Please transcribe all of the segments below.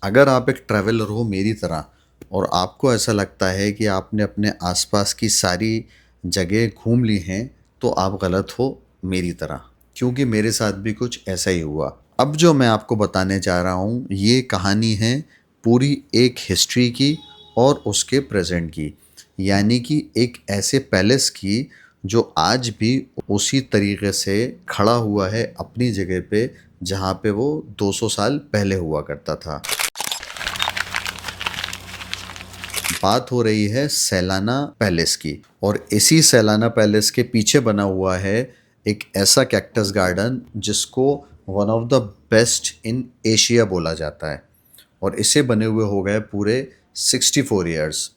अगर आप एक ट्रैवलर हो मेरी तरह और आपको ऐसा लगता है कि आपने अपने आसपास की सारी जगह घूम ली हैं, तो आप गलत हो मेरी तरह, क्योंकि मेरे साथ भी कुछ ऐसा ही हुआ। अब जो मैं आपको बताने जा रहा हूँ ये कहानी है पूरी एक हिस्ट्री की और उसके प्रेजेंट की, यानी कि एक ऐसे पैलेस की जो आज भी उसी तरीके से खड़ा हुआ है अपनी जगह पे जहाँ पे वो 200 साल पहले हुआ करता था। बात हो रही है सैलाना पैलेस की, और इसी सैलाना पैलेस के पीछे बना हुआ है एक ऐसा कैक्टस गार्डन जिसको one of the best in Asia बोला जाता है, और इसे बने हुए हो गए पूरे 64 ईयर्स।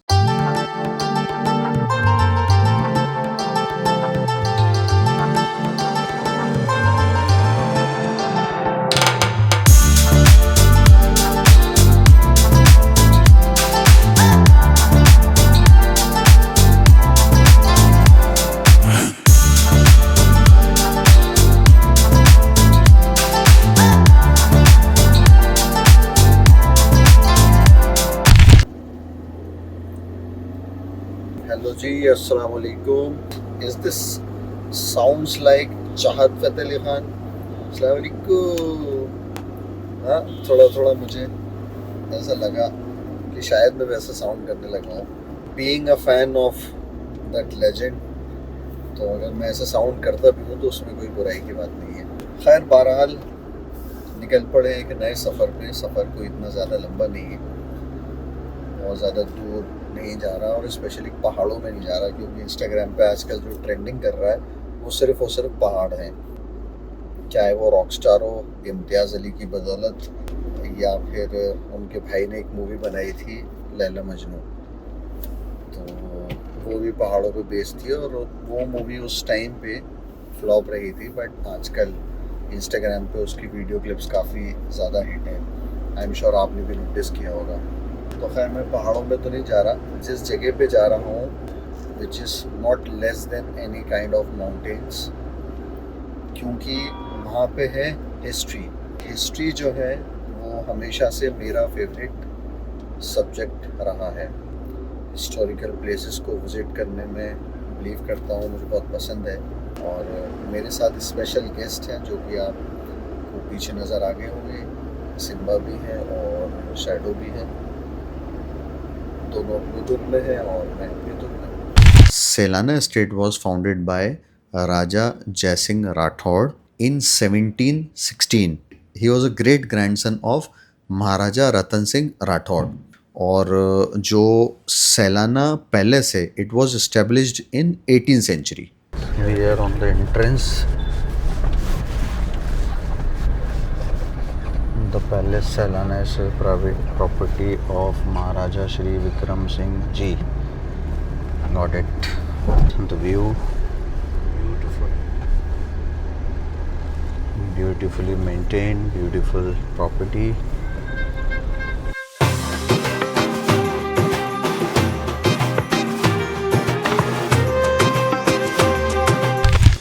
हेलो जी, अस्सलाम वालेकुम। इज दिस साउंड्स लाइक चाहत फ़तेह अली खान? अस्सलाम वालेकुम। हाँ, थोड़ा थोड़ा मुझे ऐसा लगा कि शायद मैं वैसा साउंड करने लगा हूँ, being a fan of that legend. तो अगर मैं ऐसा साउंड करता भी हूँ तो उसमें कोई बुराई की बात नहीं है। खैर, बहरहाल निकल पड़े एक नए सफ़र पे। सफ़र कोई इतना ज़्यादा लंबा नहीं है, बहुत ज़्यादा दूर नहीं जा रहा, और स्पेशली पहाड़ों में नहीं जा रहा, क्योंकि इंस्टाग्राम पे आजकल जो ट्रेंडिंग कर रहा है वो सिर्फ़ और सिर्फ पहाड़ हैं। चाहे वो रॉक स्टार हो इम्तियाज़ अली की बदौलत, या फिर उनके भाई ने एक मूवी बनाई थी लैला मजनू, तो वो भी पहाड़ों पे बेस्ड थी, और वो मूवी उस टाइम पे फ्लॉप रही थी, बट आजकल इंस्टाग्राम पे उसकी वीडियो क्लिप्स काफ़ी ज़्यादा हिट हैं। आई एम श्योर आपने भी नोटिस किया होगा। तो खैर, मैं पहाड़ों में तो नहीं जा रहा। जिस जगह पे जा रहा हूँ which is not less than any kind of mountains, क्योंकि वहाँ पे है हिस्ट्री। हिस्ट्री जो है वो हमेशा से मेरा फेवरेट सब्जेक्ट रहा है। हिस्टोरिकल प्लेसेस को विज़िट करने में बिलीव करता हूँ, मुझे बहुत पसंद है। और मेरे साथ स्पेशल गेस्ट हैं जो कि आपको पीछे नज़र आ गए होंगे। सिम्बा भी है और शैडो भी है, दोनों अपनी धुन में है और मैं अपनी धुन में। Sailana state was founded by Raja Jaisingh Rathore in 1716। He was a great grandson of Maharaja Ratan Singh Rathore. और जो सैलाना पैलेस है it was established in 18th century. We are on the entrance. The palace Sailana is a private property of Maharaja Shri Vikram Singh Ji. Got it. The view. Beautiful. Beautifully maintained, beautiful property.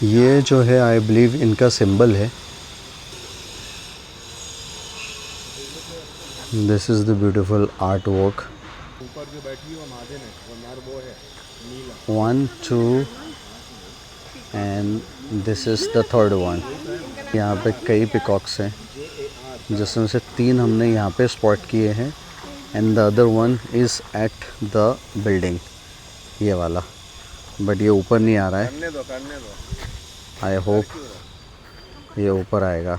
ये जो है I believe इनका symbol है। This is the beautiful artwork. ऊपर जो बैठी है वो महाजन है, वो नार वो है नीला। 1 2 and this is the third one. यहाँ पे कई पिकॉक्स हैं, जिसमें से 3 हमने यहाँ पे स्पॉट किए हैं, and the other one is at the building, ये वाला, बट ये ऊपर नहीं आ रहा है। करने दो। आई होप ये ऊपर आएगा।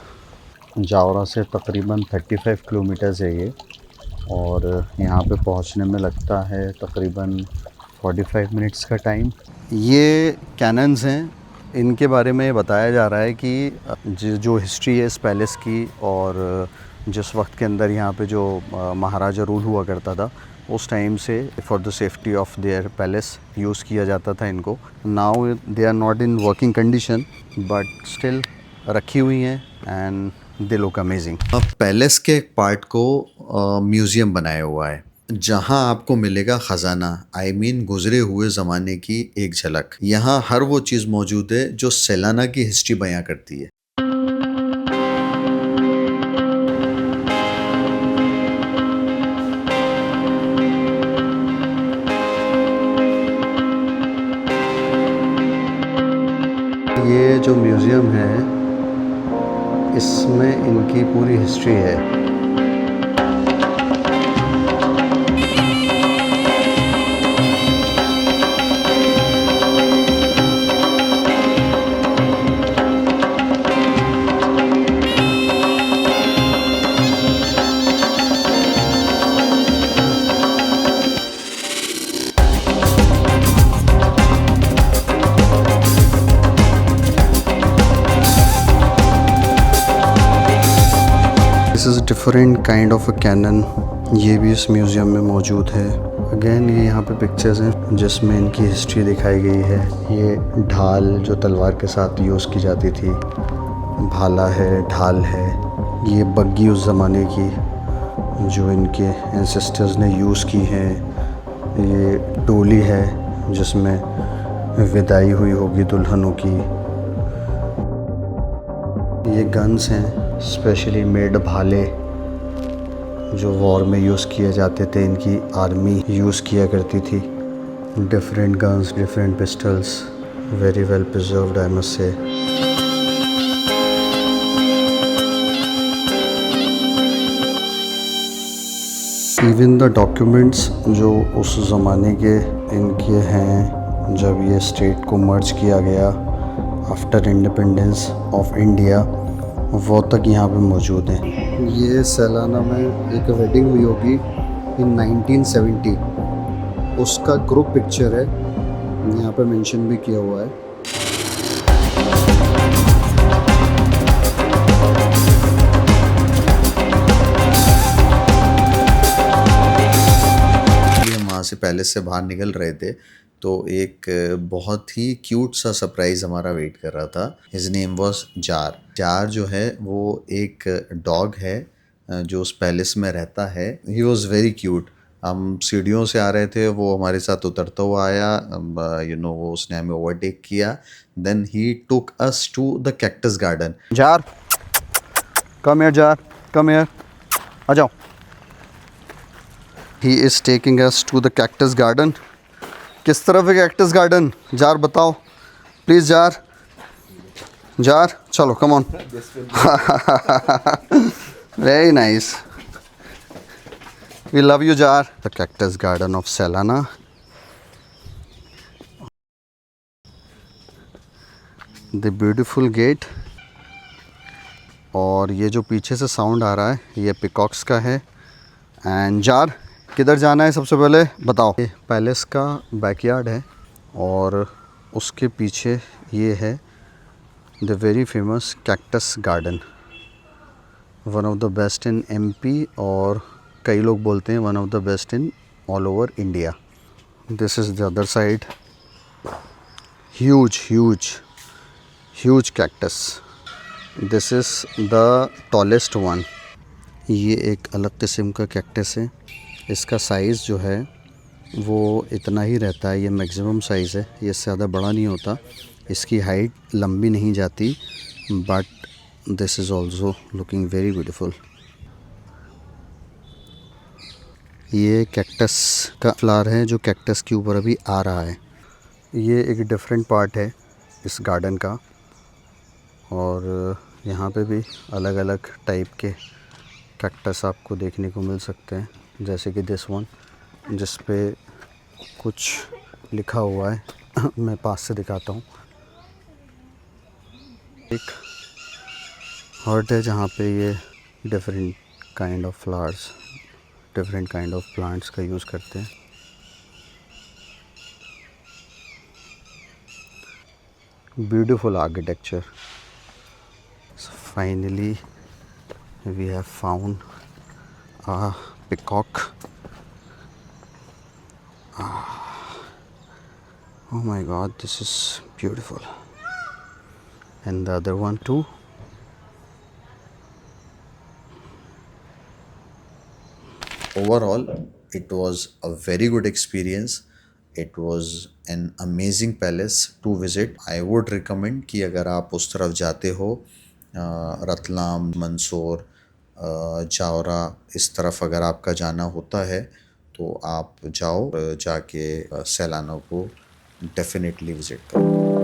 जावरा से तकरीबन 35 किलोमीटर्स है ये, और यहाँ पे पहुँचने में लगता है तकरीबन 45 मिनट्स का टाइम। ये कैनन्स हैं, इनके बारे में बताया जा रहा है कि जो हिस्ट्री है इस पैलेस की, और जिस वक्त के अंदर यहाँ पे जो महाराजा रूल हुआ करता था उस टाइम से for the safety of their palace use किया जाता था इनको। Now they are not in working condition, but still रखी हुई हैं एंड दे लुक अमेजिंग। अब पैलेस के एक पार्ट को म्यूज़ियम बनाया हुआ है, जहां आपको मिलेगा ख़जाना, आई मीन गुजरे हुए ज़माने की एक झलक। यहाँ हर वो चीज़ मौजूद है जो सैलाना की हिस्ट्री बयां करती है। जो म्यूज़ियम है इसमें इनकी पूरी हिस्ट्री है। This is different kind of a cannon, ये भी इस म्यूज़ियम में मौजूद है। अगेन ये यहाँ पे पिक्चर्स हैं जिसमें इनकी हिस्ट्री दिखाई गई है। ये ढाल जो तलवार के साथ यूज़ की जाती थी, भाला है, ढाल है। ये बग्गी उस ज़माने की जो इनके एंसेस्टर्स ने यूज़ की है। ये टोली है जिसमें विदाई हुई होगी दुल्हनों की। ये गन्स हैं स्पेशली मेड भाले जो वॉर में यूज़ किए जाते थे, इनकी आर्मी यूज़ किया करती थी। Different guns, different pistols, very well preserved I must say. Even the documents जो उस ज़माने के इनके हैं, जब ये स्टेट को मर्ज किया गया आफ्टर इंडिपेंडेंस ऑफ इंडिया, वो तक यहाँ पे मौजूद हैं। ये सैलाना में एक वेडिंग हुई होगी इन 1970, उसका ग्रुप पिक्चर है, यहाँ पे मेंशन भी किया हुआ है। हम वहाँ से पैलेस से बाहर निकल रहे थे तो एक बहुत ही क्यूट सा सरप्राइज़ हमारा वेट कर रहा था। His name was jar. Jar जो है वो एक डॉग है जो उस पैलेस में रहता है। He was very cute. हम सीढ़ियों से आ रहे थे, वो हमारे साथ उतरता हुआ आया, वो उसने हमें ओवरटेक किया। Then he took us to the cactus garden. जार, कम हियर जार, कम हियर, आ जाओ। He is taking us to the cactus garden. किस तरफ है कैक्टस गार्डन? जार बताओ प्लीज़। जार, जार चलो, come on. Very nice, we love you जार। The cactus garden of Sailana. The beautiful gate. और ये जो पीछे से साउंड आ रहा है ये पिकॉक्स का है। एंड जार, किधर जाना है सबसे पहले बताओ। ये पैलेस का बैकयार्ड है और उसके पीछे ये है the very famous cactus garden, one of the best in MP, और कई लोग बोलते हैं one of the best in all over India. This is the other side. Huge huge huge cactus. This is the tallest one. ये एक अलग किस्म का कैक्टस है। इसका साइज़ जो है वो इतना ही रहता है, ये मैक्सिमम साइज़ है, ये इससे ज़्यादा बड़ा नहीं होता। इसकी हाइट लंबी नहीं जाती, but this is also looking very beautiful. ये कैक्टस का फ्लावर है जो कैक्टस के ऊपर अभी आ रहा है। ये एक डिफरेंट पार्ट है इस गार्डन का, और यहाँ पे भी अलग अलग टाइप के कैक्टस आपको देखने को मिल सकते हैं, जैसे कि दिस वन जिस पे कुछ लिखा हुआ है। मैं पास से दिखाता हूँ। एक हर्ट है जहाँ पे ये different kind of flowers, different kind of plants का यूज़ करते हैं। Beautiful architecture. Finally we have found a peacock. Oh my god, this is beautiful. And the other one too. Overall, it was a very good experience. It was an amazing palace to visit. I would recommend कि अगर आप उस तरफ जाते हो, रतलाम, मंदसौर, जावरा, इस तरफ अगर आपका जाना होता है तो आप जाओ, जाके सैलाना को डेफिनेटली विज़िट करो।